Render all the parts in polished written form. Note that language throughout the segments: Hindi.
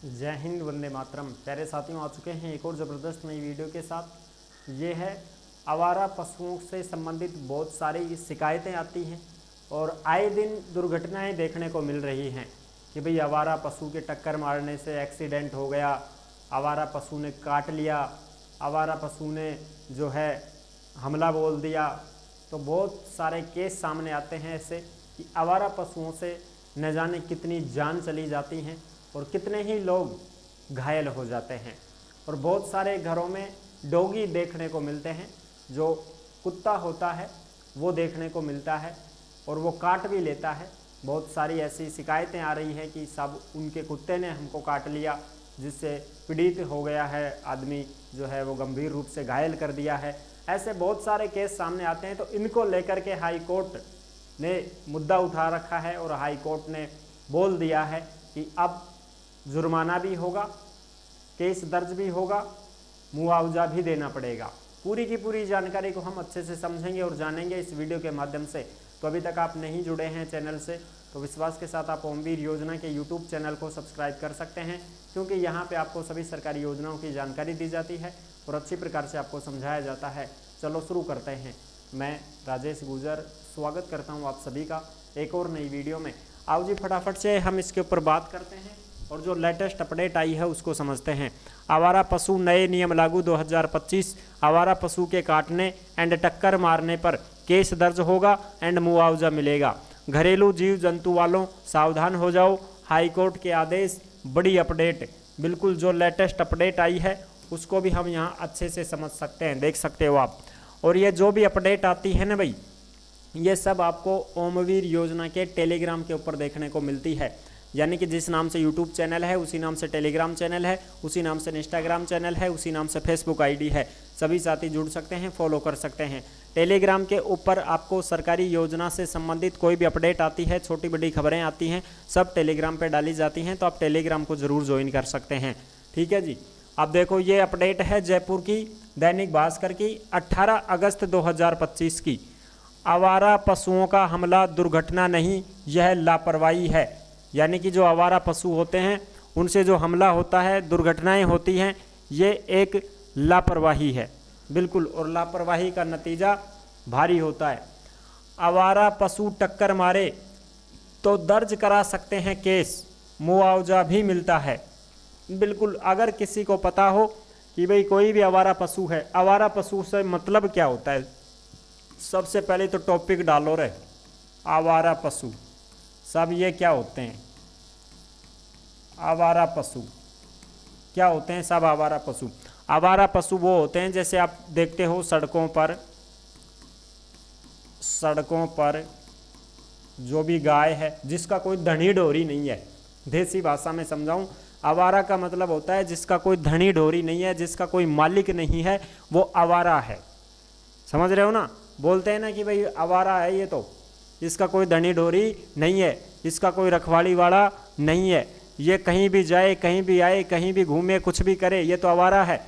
जय हिंद, वंदे मातरम। प्यारे साथियों, आ चुके हैं एक और ज़बरदस्त नई वीडियो के साथ। ये है आवारा पशुओं से संबंधित बहुत सारी शिकायतें आती हैं और आए दिन दुर्घटनाएं देखने को मिल रही हैं कि भाई आवारा पशु के टक्कर मारने से एक्सीडेंट हो गया, आवारा पशु ने काट लिया, आवारा पशु ने जो है हमला बोल दिया। तो बहुत सारे केस सामने आते हैं ऐसे कि आवारा पशुओं से न जाने कितनी जान चली जाती हैं और कितने ही लोग घायल हो जाते हैं। और बहुत सारे घरों में डॉगी देखने को मिलते हैं, जो कुत्ता होता है वो देखने को मिलता है और वो काट भी लेता है। बहुत सारी ऐसी शिकायतें आ रही हैं कि सब उनके कुत्ते ने हमको काट लिया, जिससे पीड़ित हो गया है आदमी, जो है वो गंभीर रूप से घायल कर दिया है। ऐसे बहुत सारे केस सामने आते हैं। तो इनको लेकर के हाई कोर्ट ने मुद्दा उठा रखा है और हाई कोर्ट ने बोल दिया है कि अब जुर्माना भी होगा, केस दर्ज भी होगा, मुआवजा भी देना पड़ेगा। पूरी की पूरी जानकारी को हम अच्छे से समझेंगे और जानेंगे इस वीडियो के माध्यम से। तो अभी तक आप नहीं जुड़े हैं चैनल से तो विश्वास के साथ आप ओमवीर योजना के यूट्यूब चैनल को सब्सक्राइब कर सकते हैं, क्योंकि यहाँ पे आपको सभी सरकारी योजनाओं की जानकारी दी जाती है और अच्छी प्रकार से आपको समझाया जाता है। चलो शुरू करते हैं। मैं राजेश गुजर स्वागत करता हूँ आप सभी का एक और नई वीडियो में। आओ जी फटाफट से हम इसके ऊपर बात करते हैं और जो लेटेस्ट अपडेट आई है उसको समझते हैं। आवारा पशु नए नियम लागू 2025। आवारा पशु के काटने एंड टक्कर मारने पर केस दर्ज होगा एंड मुआवजा मिलेगा। घरेलू जीव जंतु वालों सावधान हो जाओ, हाई कोर्ट के आदेश। बड़ी अपडेट, बिल्कुल जो लेटेस्ट अपडेट आई है उसको भी हम यहाँ अच्छे से समझ सकते हैं, देख सकते हो आप। और ये जो भी अपडेट आती है ना भाई, ये सब आपको ओमवीर योजना के टेलीग्राम के ऊपर देखने को मिलती है। यानी कि जिस नाम से यूट्यूब चैनल है उसी नाम से टेलीग्राम चैनल है, उसी नाम से इंस्टाग्राम चैनल है, उसी नाम से फेसबुक आईडी है। सभी साथी जुड़ सकते हैं, फॉलो कर सकते हैं। टेलीग्राम के ऊपर आपको सरकारी योजना से संबंधित कोई भी अपडेट आती है, छोटी बड़ी खबरें आती हैं, सब टेलीग्राम पर डाली जाती हैं। तो आप टेलीग्राम को ज़रूर ज्वाइन कर सकते हैं, ठीक है जी। अब देखो ये अपडेट है जयपुर की दैनिक भास्कर की 18 अगस्त 2025 की। आवारा पशुओं का हमला दुर्घटना नहीं, यह लापरवाही है। यानी कि जो आवारा पशु होते हैं उनसे जो हमला होता है, दुर्घटनाएं होती हैं, ये एक लापरवाही है बिल्कुल, और लापरवाही का नतीजा भारी होता है। आवारा पशु टक्कर मारे तो दर्ज करा सकते हैं केस, मुआवजा भी मिलता है। बिल्कुल, अगर किसी को पता हो कि भाई कोई भी आवारा पशु है, आवारा पशु से मतलब क्या होता है, सबसे पहले तो टॉपिक डालो रे। आवारा पशु सब ये क्या होते हैं? आवारा पशु क्या होते हैं? सब आवारा पशु, आवारा पशु वो होते हैं जैसे आप देखते हो सड़कों पर जो भी गाय है जिसका कोई धनी डोरी नहीं है। देसी भाषा में समझाऊं, आवारा का मतलब होता है जिसका कोई धनी डोरी नहीं है, जिसका कोई मालिक नहीं है, वो आवारा है। समझ रहे हो ना? बोलते हैं ना कि भाई आवारा है ये, तो इसका कोई धनी डोरी नहीं है, इसका कोई रखवाली वाला नहीं है, ये कहीं भी जाए, कहीं भी आए, कहीं भी घूमे, कुछ भी करे, ये तो आवारा है।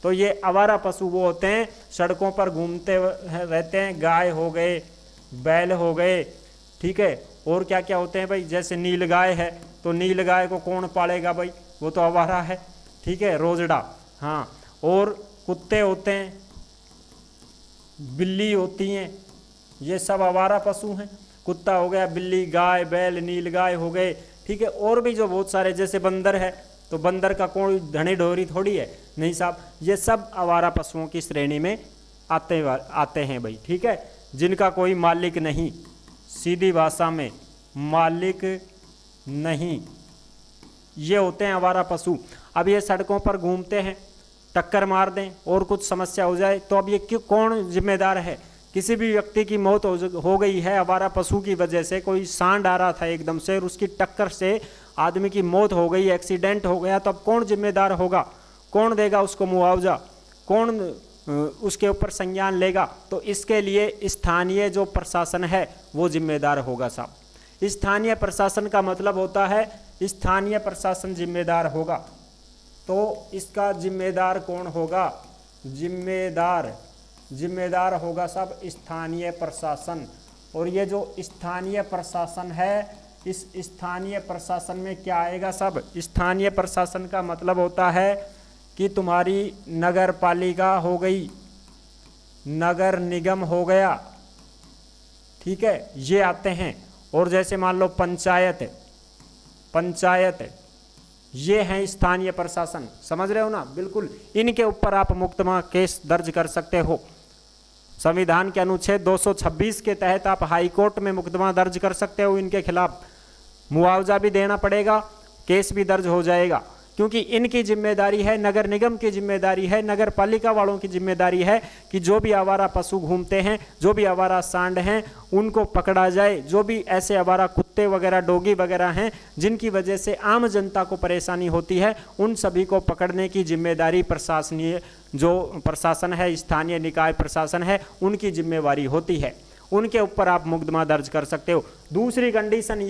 तो ये आवारा पशु वो होते हैं सड़कों पर घूमते रहते हैं। गाय हो गए, बैल हो गए, ठीक है। और क्या क्या होते हैं भाई, जैसे नील गाय है तो नील गाय को कौन पालेगा भाई, वो तो आवारा है, ठीक है, रोजड़ा। हाँ, और कुत्ते होते हैं, बिल्ली होती हैं, ये सब आवारा पशु हैं। कुत्ता हो गया, बिल्ली, गाय, बैल, नील गाय हो गए, ठीक है। और भी जो बहुत सारे, जैसे बंदर है तो बंदर का कोई धनी डोरी थोड़ी है, नहीं साहब, ये सब आवारा पशुओं की श्रेणी में आते हैं भाई, ठीक है, जिनका कोई मालिक नहीं। सीधी भाषा में मालिक नहीं, ये होते हैं आवारा पशु। अब ये सड़कों पर घूमते हैं, टक्कर मार दें और कुछ समस्या हो जाए तो अब ये कौन जिम्मेदार है? किसी भी व्यक्ति की मौत हो गई है आवारा पशु की वजह से, कोई सांड आ रहा था एकदम से और उसकी टक्कर से आदमी की मौत हो गई, एक्सीडेंट हो गया, तो अब कौन जिम्मेदार होगा? कौन देगा उसको मुआवजा? कौन उसके ऊपर संज्ञान लेगा? तो इसके लिए स्थानीय जो प्रशासन है वो जिम्मेदार होगा साहब। स्थानीय प्रशासन का मतलब होता है स्थानीय प्रशासन जिम्मेदार होगा। तो इसका जिम्मेदार कौन होगा? जिम्मेदार होगा साहब स्थानीय प्रशासन। और ये जो स्थानीय प्रशासन है इस स्थानीय प्रशासन में क्या आएगा सब? स्थानीय प्रशासन का मतलब होता है कि तुम्हारी नगर पालिका हो गई, नगर निगम हो गया, ठीक है, ये आते हैं। और जैसे मान लो पंचायत, पंचायत ये हैं स्थानीय प्रशासन, समझ रहे हो ना? बिल्कुल, इनके ऊपर आप मुकदमा केस दर्ज कर सकते हो। संविधान के अनुच्छेद 226 के तहत आप हाई कोर्ट में मुकदमा दर्ज कर सकते हो, इनके खिलाफ मुआवजा भी देना पड़ेगा, केस भी दर्ज हो जाएगा, क्योंकि इनकी जिम्मेदारी है, नगर निगम की जिम्मेदारी है, नगर पालिका वालों की जिम्मेदारी है कि जो भी आवारा पशु घूमते हैं, जो भी आवारा सांड हैं, उनको पकड़ा जाए। जो भी ऐसे आवारा कुत्ते वगैरह, डोगी वगैरह हैं जिनकी वजह से आम जनता को परेशानी होती है, उन सभी को पकड़ने की जिम्मेदारी प्रशासनीय जो प्रशासन है, स्थानीय निकाय प्रशासन है, उनकी जिम्मेवारी होती है। उनके ऊपर आप मुकदमा दर्ज कर सकते हो। दूसरी कंडीशन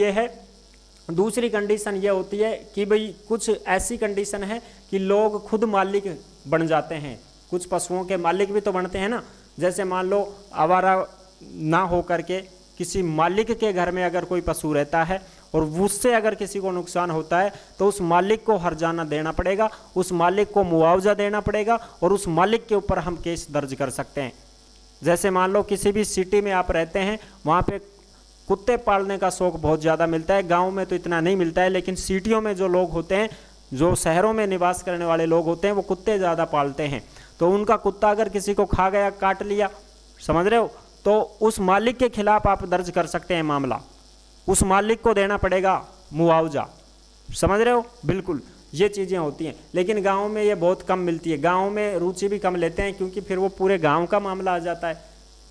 ये होती है कि भाई कुछ ऐसी कंडीशन है कि लोग खुद मालिक बन जाते हैं, कुछ पशुओं के मालिक भी तो बनते हैं ना। जैसे मान लो आवारा ना हो करके किसी मालिक के घर में अगर कोई पशु रहता है और उससे अगर किसी को नुकसान होता है तो उस मालिक को हर्जाना देना पड़ेगा, उस मालिक को मुआवजा देना पड़ेगा और उस मालिक के ऊपर हम केस दर्ज कर सकते हैं। जैसे मान लो किसी भी सिटी में आप रहते हैं, वहाँ पे कुत्ते पालने का शौक बहुत ज़्यादा मिलता है, गांव में तो इतना नहीं मिलता है, लेकिन सिटियों में जो लोग होते हैं, जो शहरों में निवास करने वाले लोग होते हैं, वो कुत्ते ज़्यादा पालते हैं। तो उनका कुत्ता अगर किसी को खा गया, काट लिया, समझ रहे हो, तो उस मालिक के खिलाफ आप दर्ज कर सकते हैं मामला, उस मालिक को देना पड़ेगा मुआवजा, समझ रहे हो? बिल्कुल, ये चीज़ें होती हैं। लेकिन गाँव में ये बहुत कम मिलती है, गाँव में रुचि भी कम लेते हैं, क्योंकि फिर वो पूरे गाँव का मामला आ जाता है,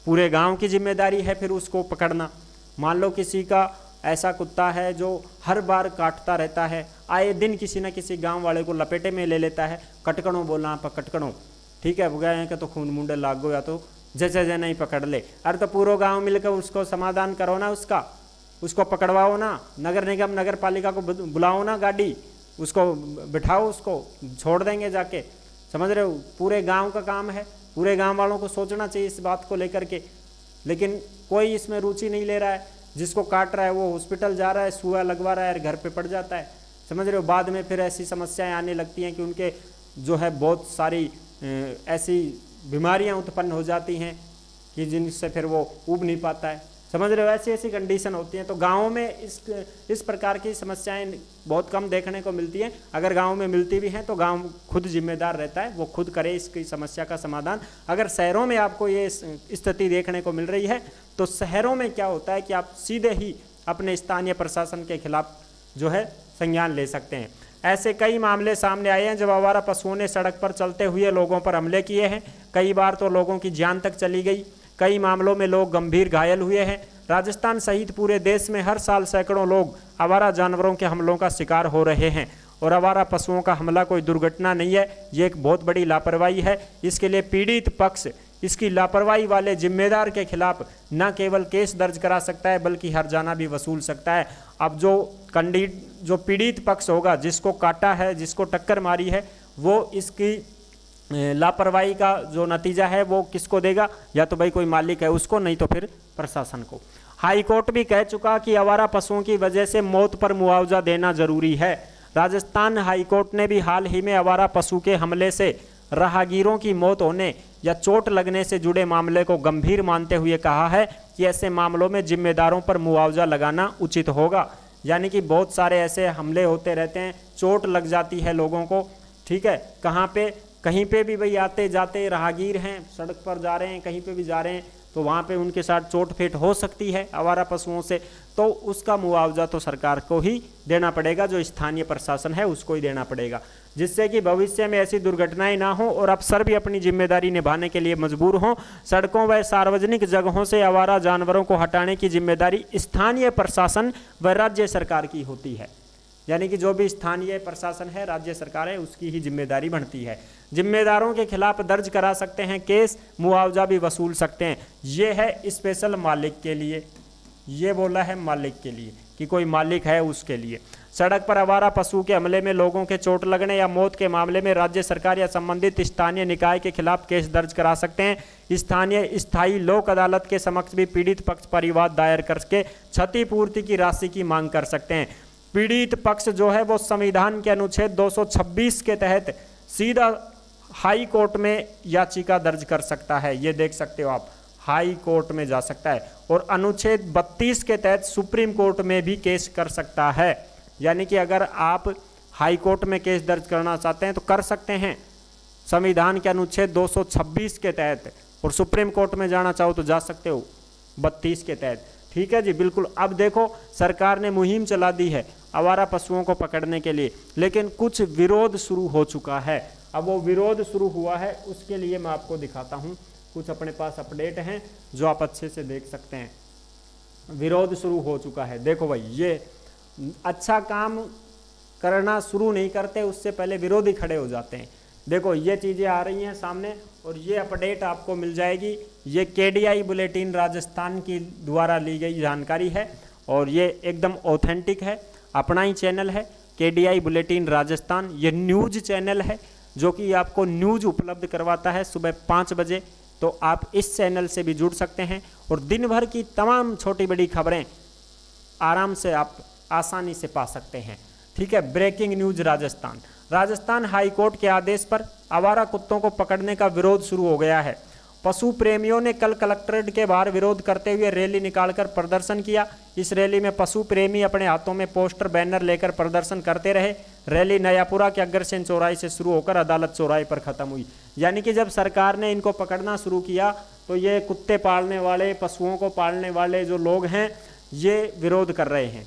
पूरे गाँव की जिम्मेदारी है फिर उसको पकड़ना। मान लो किसी का ऐसा कुत्ता है जो हर बार काटता रहता है, आए दिन किसी न किसी गांव वाले को लपेटे में ले लेता है, कटकणों बोलना आप, कटकणों, ठीक है, गए हैं कि तो खून मुंडे लाग गो या तो जैसे नहीं पकड़ ले। अरे तो पूरा गांव मिलकर उसको समाधान करो ना, उसको पकड़वाओ ना, नगर निगम नगर पालिका को बुलाओ ना, गाड़ी उसको बिठाओ, उसको छोड़ देंगे जाके, समझ रहे हो? पूरे गाँव का काम है, पूरे गाँव वालों को सोचना चाहिए इस बात को लेकर के, लेकिन कोई इसमें रुचि नहीं ले रहा है। जिसको काट रहा है वो हॉस्पिटल जा रहा है, सुआ लगवा रहा है, घर पे पड़ जाता है, समझ रहे हो? बाद में फिर ऐसी समस्याएं आने लगती हैं कि उनके जो है बहुत सारी ऐसी बीमारियां उत्पन्न हो जाती हैं कि जिनसे फिर वो उब नहीं पाता है, समझ रहे हो? ऐसी कंडीशन होती हैं। तो गाँव में इस प्रकार की समस्याएं बहुत कम देखने को मिलती हैं। अगर गाँव में मिलती भी हैं तो गाँव खुद जिम्मेदार रहता है, वो खुद करे इसकी समस्या का समाधान। अगर शहरों में आपको ये स्थिति देखने को मिल रही है तो शहरों में क्या होता है कि आप सीधे ही अपने स्थानीय प्रशासन के खिलाफ जो है संज्ञान ले सकते हैं। ऐसे कई मामले सामने आए हैं जब आवारा पशुओं ने सड़क पर चलते हुए लोगों पर हमले किए हैं। कई बार तो लोगों की जान तक चली गई, कई मामलों में लोग गंभीर घायल हुए हैं। राजस्थान सहित पूरे देश में हर साल सैकड़ों लोग आवारा जानवरों के हमलों का शिकार हो रहे हैं। और आवारा पशुओं का हमला कोई दुर्घटना नहीं है, ये एक बहुत बड़ी लापरवाही है। इसके लिए पीड़ित पक्ष इसकी लापरवाही वाले जिम्मेदार के खिलाफ न केवल केस दर्ज करा सकता है बल्कि हर्जाना भी वसूल सकता है। अब जो पीड़ित पक्ष होगा, जिसको काटा है, जिसको टक्कर मारी है, वो इसकी लापरवाही का जो नतीजा है वो किसको देगा? या तो भाई कोई मालिक है उसको, नहीं तो फिर प्रशासन को। हाई कोर्ट भी कह चुका कि आवारा पशुओं की वजह से मौत पर मुआवजा देना जरूरी है। राजस्थान हाई कोर्ट ने भी हाल ही में आवारा पशु के हमले से राहगीरों की मौत होने या चोट लगने से जुड़े मामले को गंभीर मानते हुए कहा है कि ऐसे मामलों में जिम्मेदारों पर मुआवजा लगाना उचित होगा। यानी कि बहुत सारे ऐसे हमले होते रहते हैं, चोट लग जाती है लोगों को, ठीक है, कहीं पे भी भाई आते जाते राहगीर हैं, सड़क पर जा रहे हैं, कहीं पे भी जा रहे हैं, तो वहाँ पे उनके साथ चोट फेट हो सकती है आवारा पशुओं से, तो उसका मुआवजा तो सरकार को ही देना पड़ेगा, जो स्थानीय प्रशासन है उसको ही देना पड़ेगा, जिससे कि भविष्य में ऐसी दुर्घटनाएं ना हो और अफसर भी अपनी जिम्मेदारी निभाने के लिए मजबूर हों। सड़कों व सार्वजनिक जगहों से आवारा जानवरों को हटाने की जिम्मेदारी स्थानीय प्रशासन व राज्य सरकार की होती है। यानी कि जो भी स्थानीय प्रशासन है, राज्य सरकार है, उसकी ही जिम्मेदारी बनती है। जिम्मेदारों के खिलाफ दर्ज करा सकते हैं केस, मुआवजा भी वसूल सकते हैं। ये है स्पेशल मालिक के लिए, ये बोला है मालिक के लिए कि कोई मालिक है उसके लिए। सड़क पर आवारा पशु के हमले में लोगों के चोट लगने या मौत के मामले में राज्य सरकार या संबंधित स्थानीय निकाय के खिलाफ केस दर्ज करा सकते हैं। स्थायी लोक अदालत के समक्ष भी पीड़ित पक्ष परिवाद दायर करके क्षतिपूर्ति की राशि की मांग कर सकते हैं। पीड़ित पक्ष जो है वो संविधान के अनुच्छेद 226 के तहत सीधा हाई कोर्ट में याचिका दर्ज कर सकता है। ये देख सकते हो आप, हाई कोर्ट में जा सकता है और अनुच्छेद 32 के तहत सुप्रीम कोर्ट में भी केस कर सकता है। यानी कि अगर आप हाई कोर्ट में केस दर्ज करना चाहते हैं तो कर सकते हैं संविधान के अनुच्छेद 226 के तहत, और सुप्रीम कोर्ट में जाना चाहो तो जा सकते हो 32 के तहत। ठीक है जी, बिल्कुल। अब देखो सरकार ने मुहिम चला दी है आवारा पशुओं को पकड़ने के लिए, लेकिन कुछ विरोध शुरू हो चुका है। अब वो विरोध शुरू हुआ है उसके लिए मैं आपको दिखाता हूँ, कुछ अपने पास अपडेट हैं जो आप अच्छे से देख सकते हैं। विरोध शुरू हो चुका है। देखो भाई, ये अच्छा काम करना शुरू नहीं करते उससे पहले विरोधी खड़े हो जाते हैं। देखो ये चीज़ें आ रही हैं सामने और ये अपडेट आपको मिल जाएगी। ये KDI बुलेटिन राजस्थान की द्वारा ली गई जानकारी है और ये एकदम ऑथेंटिक है। अपना ही चैनल है KDI बुलेटिन राजस्थान। ये न्यूज़ चैनल है जो कि आपको न्यूज़ उपलब्ध करवाता है सुबह 5 बजे। तो आप इस चैनल से भी जुड़ सकते हैं और दिन भर की तमाम छोटी बड़ी खबरें आराम से आप आसानी से पा सकते हैं। ठीक है। Breaking news Rajasthan high court के आदेश पर आवारा कुत्तों को पकड़ने का विरोध शुरू हो गया है। पशु प्रेमियों ने कल कलेक्ट्रेट के बाहर विरोध करते हुए रैली निकालकर प्रदर्शन किया। इस रैली में पशु प्रेमी अपने हाथों में पोस्टर बैनर लेकर प्रदर्शन करते रहे। रैली नयापुरा के अग्रसेन चौराहे से शुरू होकर अदालत चौराहे पर खत्म हुई। यानी कि जब सरकार ने इनको पकड़ना शुरू किया तो ये कुत्ते पालने वाले, पशुओं को पालने वाले जो लोग हैं ये विरोध कर रहे हैं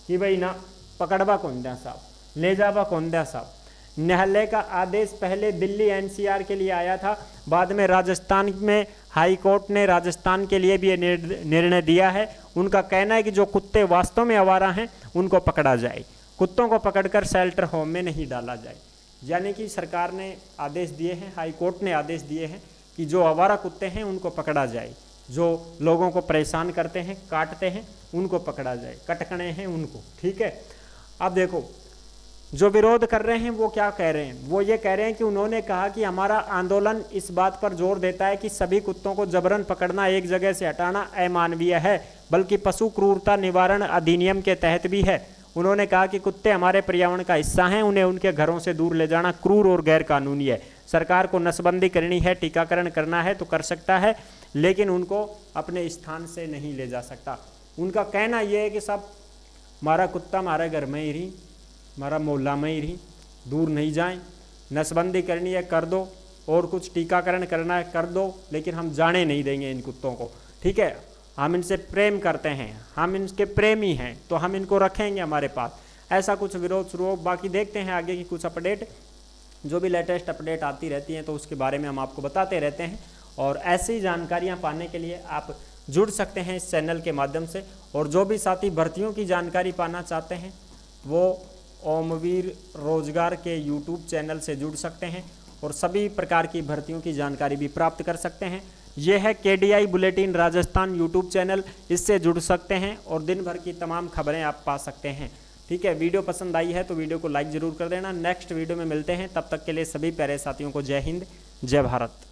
कि भाई ना पकड़वा कौन दिया साहब, ले जावा कौन दिया साहब। न्यायालय का आदेश पहले दिल्ली NCR के लिए आया था, बाद में राजस्थान में हाई कोर्ट ने राजस्थान के लिए भी ये निर्णय दिया है। उनका कहना है कि जो कुत्ते वास्तव में आवारा हैं उनको पकड़ा जाए, कुत्तों को पकड़कर शेल्टर होम में नहीं डाला जाए। यानी कि सरकार ने आदेश दिए हैं, हाई कोर्ट ने आदेश दिए हैं कि जो आवारा कुत्ते हैं उनको पकड़ा जाए, जो लोगों को परेशान करते हैं, काटते हैं, उनको पकड़ा जाए, कटकने हैं उनको। ठीक है। अब देखो जो विरोध कर रहे हैं वो क्या कह रहे हैं, वो ये कह रहे हैं कि उन्होंने कहा कि हमारा आंदोलन इस बात पर जोर देता है कि सभी कुत्तों को जबरन पकड़ना, एक जगह से हटाना अमानवीय है, बल्कि पशु क्रूरता निवारण अधिनियम के तहत भी है। उन्होंने कहा कि कुत्ते हमारे पर्यावरण का हिस्सा हैं, उन्हें उनके घरों से दूर ले जाना क्रूर और गैर कानूनी है। सरकार को नसबंदी करनी है, टीकाकरण करना है तो कर सकता है, लेकिन उनको अपने स्थान से नहीं ले जा सकता। उनका कहना यह है कि सब हमारा कुत्ता हमारे घर में ही रही, हमारा मोहल्ला में ही रही, दूर नहीं जाएं, नसबंदी करनी है कर दो, और कुछ टीकाकरण करना है कर दो, लेकिन हम जाने नहीं देंगे इन कुत्तों को। ठीक है। हम इनसे प्रेम करते हैं, हम इनके प्रेमी हैं, तो हम इनको रखेंगे हमारे पास। ऐसा कुछ विरोध शुरू हो। बाकी देखते हैं आगे की कुछ अपडेट, जो भी लेटेस्ट अपडेट आती रहती हैं तो उसके बारे में हम आपको बताते रहते हैं। और ऐसी जानकारियाँ पाने के लिए आप जुड़ सकते हैं इस चैनल के माध्यम से। और जो भी साथी भर्तियों की जानकारी पाना चाहते हैं वो ओमवीर रोजगार के YouTube चैनल से जुड़ सकते हैं और सभी प्रकार की भर्तियों की जानकारी भी प्राप्त कर सकते हैं। यह है KDI bulletin Rajasthan YouTube channel, इससे जुड़ सकते हैं और दिन भर की तमाम खबरें आप पा सकते हैं। ठीक है। वीडियो पसंद आई है तो वीडियो को लाइक ज़रूर कर देना। नेक्स्ट वीडियो में मिलते हैं, तब तक के लिए सभी प्यारे साथियों को जय हिंद, जय भारत।